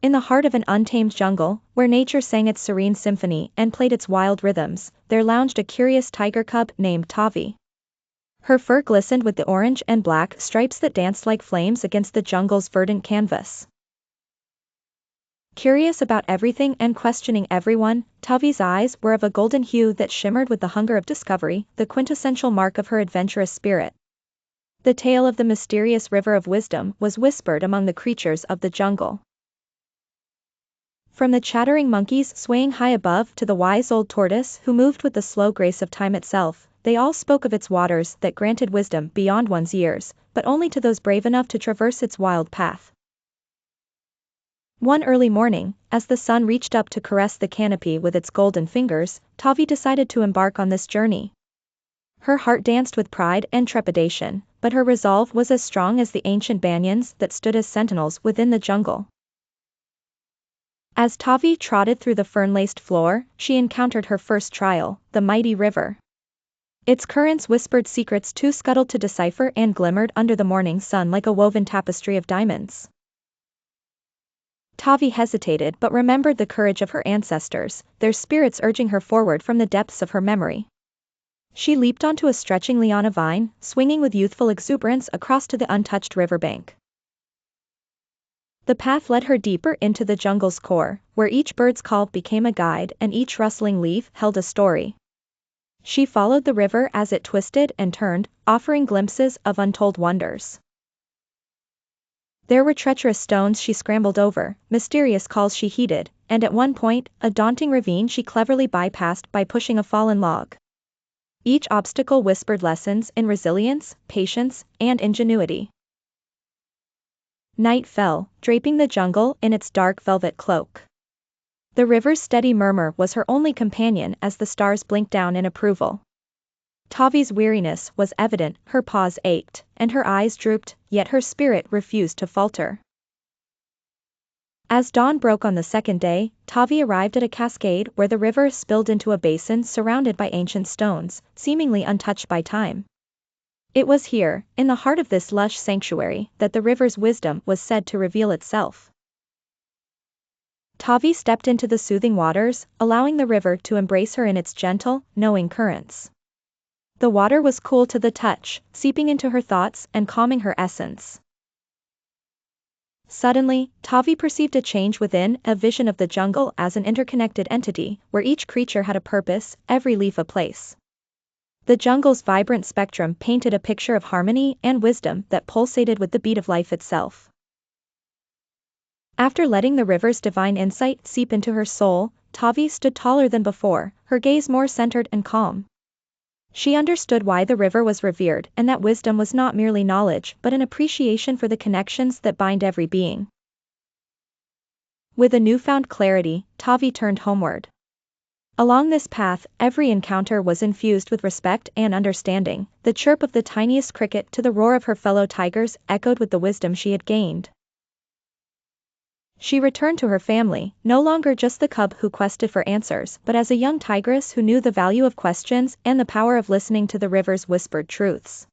In the heart of an untamed jungle, where nature sang its serene symphony and played its wild rhythms, there lounged a curious tiger cub named Tavi. Her fur glistened with the orange and black stripes that danced like flames against the jungle's verdant canvas. Curious about everything and questioning everyone, Tavi's eyes were of a golden hue that shimmered with the hunger of discovery, the quintessential mark of her adventurous spirit. The tale of the mysterious river of wisdom was whispered among the creatures of the jungle. From the chattering monkeys swaying high above to the wise old tortoise who moved with the slow grace of time itself, they all spoke of its waters that granted wisdom beyond one's years, but only to those brave enough to traverse its wild path. One early morning, as the sun reached up to caress the canopy with its golden fingers, Tavi decided to embark on this journey. Her heart danced with pride and trepidation, but her resolve was as strong as the ancient banyans that stood as sentinels within the jungle. As Tavi trotted through the fern-laced floor, she encountered her first trial, the mighty river. Its currents whispered secrets too scuttled to decipher and glimmered under the morning sun like a woven tapestry of diamonds. Tavi hesitated but remembered the courage of her ancestors, their spirits urging her forward from the depths of her memory. She leaped onto a stretching liana vine, swinging with youthful exuberance across to the untouched riverbank. The path led her deeper into the jungle's core, where each bird's call became a guide and each rustling leaf held a story. She followed the river as it twisted and turned, offering glimpses of untold wonders. There were treacherous stones she scrambled over, mysterious calls she heeded, and at one point, a daunting ravine she cleverly bypassed by pushing a fallen log. Each obstacle whispered lessons in resilience, patience, and ingenuity. Night fell, draping the jungle in its dark velvet cloak. The river's steady murmur was her only companion as the stars blinked down in approval. Tavi's weariness was evident, her paws ached, and her eyes drooped, yet her spirit refused to falter. As dawn broke on the second day, Tavi arrived at a cascade where the river spilled into a basin surrounded by ancient stones, seemingly untouched by time. It was here, in the heart of this lush sanctuary, that the river's wisdom was said to reveal itself. Tavi stepped into the soothing waters, allowing the river to embrace her in its gentle, knowing currents. The water was cool to the touch, seeping into her thoughts and calming her essence. Suddenly, Tavi perceived a change within, a vision of the jungle as an interconnected entity, where each creature had a purpose, every leaf a place. The jungle's vibrant spectrum painted a picture of harmony and wisdom that pulsated with the beat of life itself. After letting the river's divine insight seep into her soul, Tavi stood taller than before, her gaze more centered and calm. She understood why the river was revered and that wisdom was not merely knowledge but an appreciation for the connections that bind every being. With a newfound clarity, Tavi turned homeward. Along this path, every encounter was infused with respect and understanding, the chirp of the tiniest cricket to the roar of her fellow tigers echoed with the wisdom she had gained. She returned to her family, no longer just the cub who quested for answers, but as a young tigress who knew the value of questions and the power of listening to the river's whispered truths.